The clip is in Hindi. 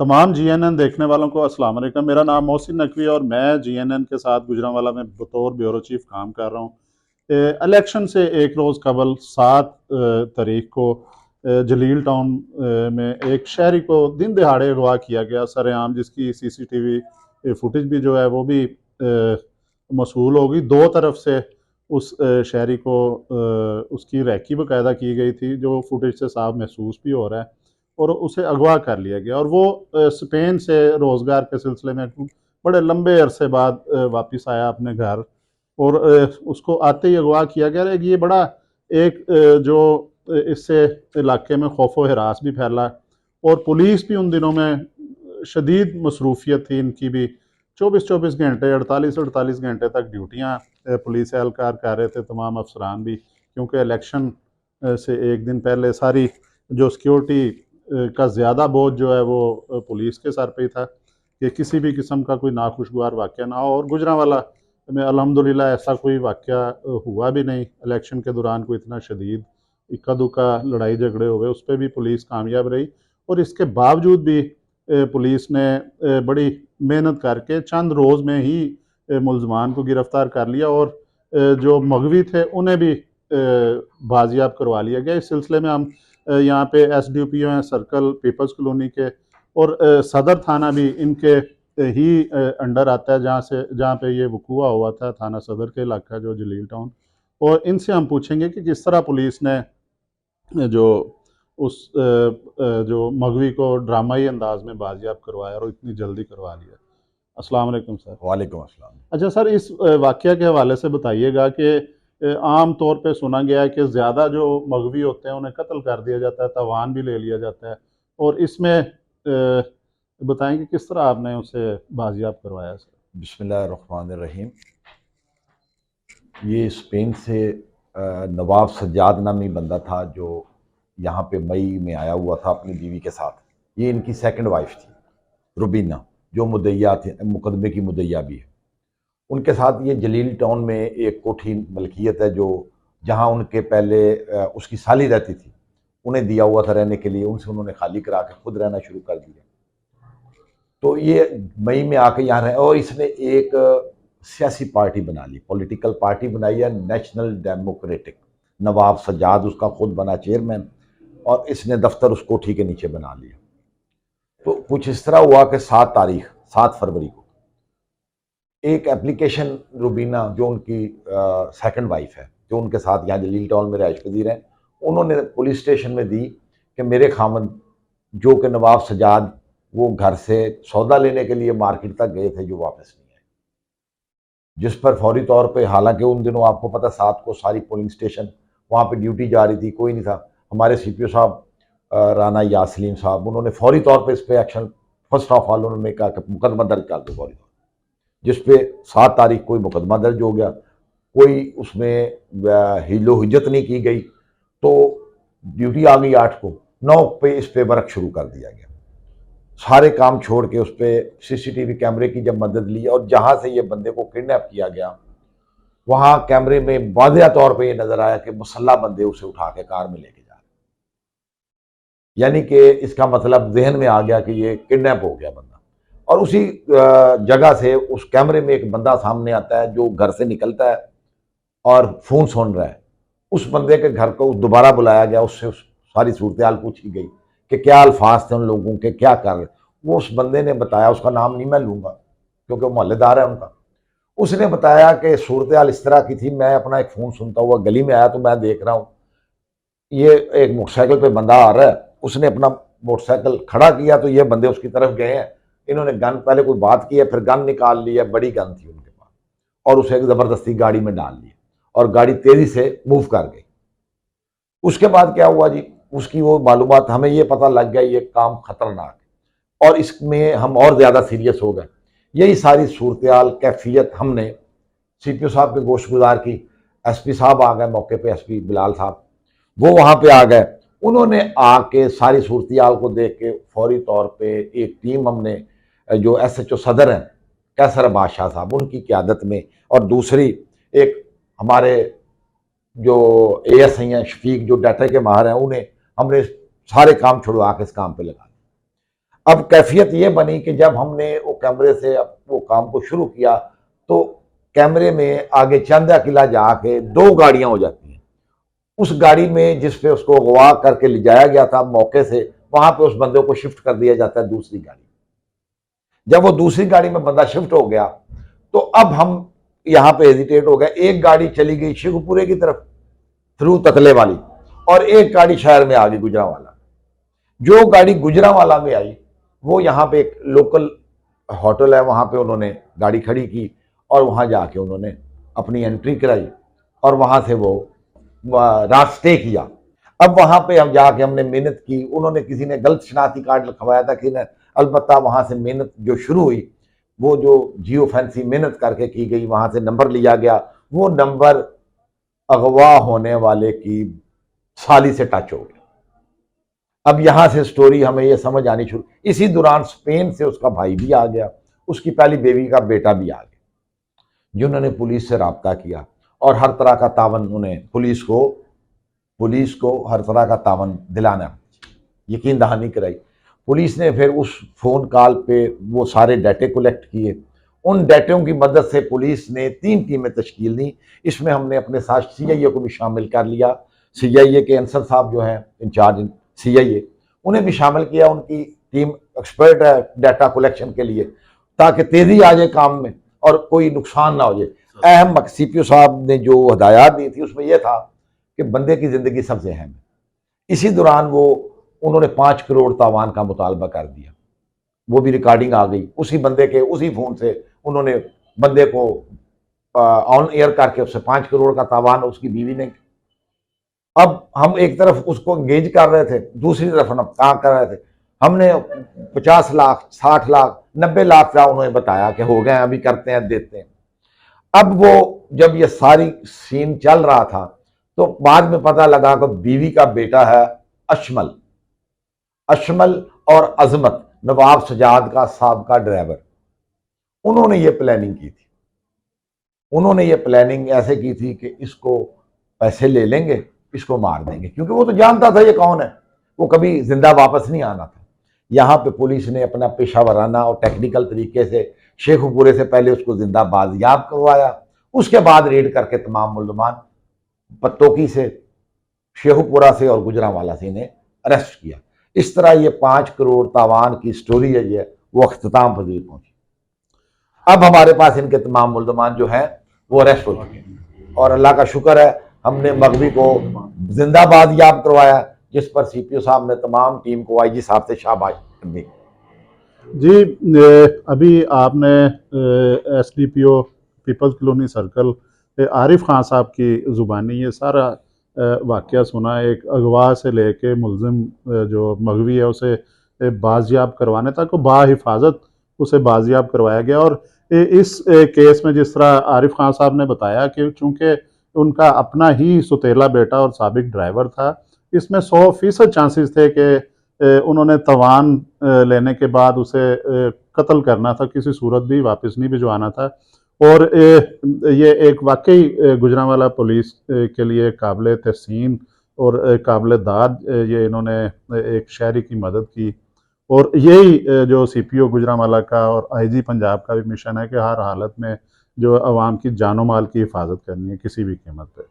तमाम जीएनएन देखने वालों को अस्सलाम वालेकुम। मेरा नाम मोहसिन नकवी और मैं जीएनएन के साथ गुजरांवाला में बतौर ब्यूरो चीफ काम कर रहा हूँ। इलेक्शन से एक रोज़ कबल 7 तारीख को जलील टाउन में एक शहरी को दिन दहाड़े अगवा किया गया सरेआम, जिसकी सीसीटीवी फुटेज भी जो है वो भी मसूल होगी। दो तरफ से उस शहरी को उसकी रैकी बाकायदा की गई थी, जो फुटेज से साफ महसूस भी हो रहा है, और उसे अगवा कर लिया गया। और वो स्पेन से रोज़गार के सिलसिले में बड़े लंबे अरसे बाद वापस आया अपने घर, और उसको आते ही अगवा किया गया। ये बड़ा एक जो इससे इलाके में खौफ व हरास भी फैला, और पुलिस भी उन दिनों में शदीद मसरूफियत थी इनकी भी। 24-24 घंटे 48-48 घंटे तक ड्यूटियाँ पुलिस एहलकार कर रहे थे, तमाम अफसरान भी, क्योंकि इलेक्शन से एक दिन पहले सारी जो सिक्योरिटी का ज़्यादा बोझ जो है वो पुलिस के सर पे ही था कि किसी भी किस्म का कोई नाखुशगवार वाक़या ना हो। और गुजरांवाला में अल्हम्दुलिल्लाह ऐसा कोई वाक़या हुआ भी नहीं। इलेक्शन के दौरान कोई इतना शदीद इक्का दुक्का लड़ाई झगड़े हुए, उस पर भी पुलिस कामयाब रही। और इसके बावजूद भी पुलिस ने बड़ी मेहनत करके चंद रोज़ में ही मुलजमान को गिरफ़्तार कर लिया, और जो मगवी थे उन्हें भी बाजियाब करवा लिया गया। इस सिलसिले में हम यहाँ पे एसडीपीओ हैं सर्कल पीपल्स कॉलोनी के, और सदर थाना भी इनके ही अंडर आता है, जहाँ पे ये वकूआ हुआ था, थाना सदर के इलाका जो जलील टाउन। और इनसे हम पूछेंगे कि किस तरह पुलिस ने जो जो मगवी को ड्रामाई अंदाज में बाजियाब करवाया और इतनी जल्दी करवा लिया। अस्सलाम वालेकुम सर। वालेकुम अस्सलाम। अच्छा सर, इस वाक़या के हवाले से बताइएगा कि आम तौर पे सुना गया है कि ज़्यादा जो मगवी होते हैं उन्हें कत्ल कर दिया जाता है, तवान भी ले लिया जाता है, और इसमें बताएं कि किस तरह आपने उसे बाजियाब करवाया सर? बिस्मिल्लाहिर्रहमानिर्रहीम। ये स्पेन से नवाब सज्जाद नामी बंदा था जो यहाँ पे मई में आया हुआ था अपनी बीवी के साथ। ये इनकी सेकंड वाइफ थी रुबीना, जो मुद्दइया थी, मुकदमे की मुद्दइया भी है। उनके साथ ये जलील टाउन में एक कोठी मलकियत है, जो जहाँ उनके पहले उसकी साली रहती थी, उन्हें दिया हुआ था रहने के लिए। उनसे उन्होंने खाली करा के खुद रहना शुरू कर दिया। तो ये मई में आके यहाँ रहे, और इसने एक सियासी पार्टी बना ली, पॉलिटिकल पार्टी बनाई है, नेशनल डेमोक्रेटिक। नवाब सज्जाद उसका खुद बना चेयरमैन, और इसने दफ्तर उस कोठी के नीचे बना लिया। तो कुछ इस तरह हुआ कि 7 फरवरी को एक एप्लीकेशन रुबीना, जो उनकी सेकंड वाइफ है, जो उनके साथ यहाँ जलील टाउन में रहायश पजीर हैं, उन्होंने पुलिस स्टेशन में दी कि मेरे खामद जो कि नवाब सज्जाद, वो घर से सौदा लेने के लिए मार्केट तक गए थे, जो वापस नहीं आए। जिस पर फौरी तौर पे, हालांकि उन दिनों आपको पता 7 को सारी पोलिंग स्टेशन वहाँ पे ड्यूटी जा रही थी, कोई नहीं था। हमारे सीपीओ साहब राना यासलीन साहब, उन्होंने फौरी तौर पे इस पर एक्शन, फर्स्ट ऑफ ऑल उन्होंने कहा कि मुकदमा दर्ज कर दो फौरी तौर, जिस पे 7 तारीख कोई मुकदमा दर्ज हो गया। कोई उसमें हिलो हिज्जत नहीं की गई। तो ड्यूटी आ गई 8 को, 9 पे इस पे वर्क शुरू कर दिया गया। सारे काम छोड़ के उस पर सीसीटीवी कैमरे की जब मदद ली, और जहां से ये बंदे को किडनैप किया गया, वहां कैमरे में वाज़ेह तौर पे ये नजर आया कि मुसल्ला बंदे उसे उठा के कार में लेके जा रहे। यानी कि इसका मतलब जहन में आ गया कि ये किडनैप हो गया बंदा। और उसी जगह से उस कैमरे में एक बंदा सामने आता है, जो घर से निकलता है और फोन सुन रहा है। उस बंदे के घर को दोबारा बुलाया गया, उससे सारी सूरत हाल पूछी गई कि क्या अल्फाज थे उन लोगों के, क्या कर रहे। वो उस बंदे ने बताया, उसका नाम नहीं मैं लूंगा क्योंकि वो मोहल्लेदार है उनका। उसने बताया कि सूरत हाल इस तरह की थी, मैं अपना एक फ़ोन सुनता हुआ गली में आया, तो मैं देख रहा हूँ ये एक मोटरसाइकिल पे बंदा आ रहा है। उसने अपना मोटरसाइकिल खड़ा किया, तो ये बंदे उसकी तरफ गए हैं। इन्होंने गन, पहले कोई बात की है, फिर गन निकाल ली है, बड़ी गन थी उनके पास, और उसे ज़बरदस्ती गाड़ी में डाल लिया, और गाड़ी तेज़ी से मूव कर गई। उसके बाद क्या हुआ जी, उसकी वो मालूमात, हमें ये पता लग गया ये काम खतरनाक है, और इसमें हम और ज़्यादा सीरियस हो गए। यही सारी सूरत हाल, कैफियत हमने सीपीओ साहब के गोशगुजार की। एसपी साहब आ गए मौके पे, एसपी बिलाल साहब, वो वहाँ पे आ गए। उन्होंने आके सारी सूरत हाल को देख के फौरी तौर पे एक टीम हमने, जो एसएचओ सदर हैं कैसर बादशाह साहब, उनकी क़यादत में, और दूसरी एक हमारे जो एएसआई हैं शफीक, जो डाटा के माहिर हैं, उन्हें हमने सारे काम छुड़वा के इस काम पे लगा दिया। अब कैफियत ये बनी कि जब हमने वो कैमरे से वो काम को शुरू किया तो कैमरे में आगे चंदा किला जाके 2 गाड़ियां हो जाती हैं। उस गाड़ी में जिस पे उसको अगवा करके ले जाया गया था मौके से, वहां पे उस बंदे को शिफ्ट कर दिया जाता है दूसरी गाड़ी। जब वो दूसरी गाड़ी में बंदा शिफ्ट हो गया तो अब हम यहाँ पे हेजिटेट हो गए। एक गाड़ी चली गई शेखुपुरे की तरफ थ्रू तकले वाली, और एक गाड़ी शहर में आ गई गुजरांवाला। जो गाड़ी गुजरांवाला में आई वो यहाँ पे एक लोकल होटल है, वहां पे उन्होंने गाड़ी खड़ी की और वहां जाके उन्होंने अपनी एंट्री कराई और वहां से वो रात स्टे किया। अब वहां पे हम जाके हमने मेहनत की, उन्होंने किसी ने गलत शनाख्ती कार्ड लिखवाया था किसी ने, अलबत्ता वहां से मेहनत जो शुरू हुई वो जो जियो फैंसी मेहनत करके की गई, वहां से नंबर लिया गया। वो नंबर अगवा होने वाले की साली से टच हो गया। अब यहां से स्टोरी हमें ये समझ आनी शुरू, इसी दौरान स्पेन से उसका भाई भी आ गया, उसकी पहली बेबी का बेटा भी आ गया, जिन्होंने पुलिस से रब्ता किया और हर तरह का तावन उन्हें पुलिस को हर तरह का तावन दिलाना, यकीन दहानी कराई। पुलिस ने फिर उस फोन कॉल पे वो सारे डाटे कलेक्ट किए। उन डाटों की मदद से पुलिस ने 3 टीमें तश्कील दी। इसमें हमने अपने साथ CIA को भी शामिल कर लिया। CIA के अंसर साहब जो हैं इंचार्ज CIA, उन्हें भी शामिल किया। उनकी टीम एक्सपर्ट है डाटा कलेक्शन के लिए, ताकि तेजी आ जाए काम में और कोई नुकसान ना हो जाए। अहम CPO साहब ने जो हदायत दी थी उसमें यह था कि बंदे की जिंदगी सबसे अहम है। इसी दौरान उन्होंने 5 करोड़ तावान का मुतालबा कर दिया। वो भी रिकॉर्डिंग आ गई उसी बंदे के, उसी फोन से उन्होंने बंदे को ऑन एयर करके उससे 5 करोड़ का तावान उसकी बीवी ने। अब हम एक तरफ उसको एंगेज कर रहे थे, दूसरी तरफ हम काम कर रहे थे। हमने 50 लाख 60 लाख 90 लाख का उन्होंने बताया कि हो गए, अभी करते हैं देते हैं। अब वो जब ये सारी सीन चल रहा था तो बाद में पता लगा कि बीवी का बेटा है अशमल और अजमत, नवाब सजाद का साहब का ड्राइवर। उन्होंने ये प्लानिंग की थी। उन्होंने ये प्लानिंग ऐसे की थी कि इसको पैसे ले लेंगे, इसको मार देंगे, क्योंकि वो तो जानता था ये कौन है, वो कभी जिंदा वापस नहीं आना था। यहाँ पे पुलिस ने अपना पेशा वराना और टेक्निकल तरीके से शेखुपुरे से पहले उसको जिंदा बाजियाब करवाया। उसके बाद रेड करके तमाम मुल्जमान पत्तोकी से, शेखुपुरा से और गुजरांवाला से इन्हें अरेस्ट किया। इस तरह ये 5 करोड़ तावान की स्टोरी है, ये वो अख्ताम पजीर पहुंची। अब हमारे पास इनके तमाम मुल्जमान जो हैं वो अरेस्ट हो चुके हैं और अल्लाह का शुक्र है हमने मगवी को जिंदाबाद याब करवाया, जिस पर CPO साहब ने तमाम टीम को IG साहब से शाबाश दी। जी, अभी आपने SDPO peoples colony circle Arif Khan साहब की ज़ुबानी ये सारा वाक़या सुना। एक अगवा से लेके मुलजिम जो मगवी है उसे बाजियाब करवाने तक बाहिफाजत उसे बाजियाब करवाया गया। और इस केस में जिस तरह आरिफ खान साहब ने बताया कि चूँकि उनका अपना ही सुतेला बेटा और साबिक ड्राइवर था, इसमें 100% चांसेस थे कि उन्होंने तवान लेने के बाद उसे कत्ल करना था, किसी सूरत भी वापस नहीं भिजवाना था। और ये एक वाकई गुजरांवाला पुलिस के लिए काबिल तहसीन और काबिल दाद ये इन्होंने एक शहरी की मदद की। और यही जो CPO गुजरांवाला का और IG पंजाब का भी मिशन है कि हर हालत में जो आवाम की जानो माल की हिफाजत करनी है किसी भी कीमत पर।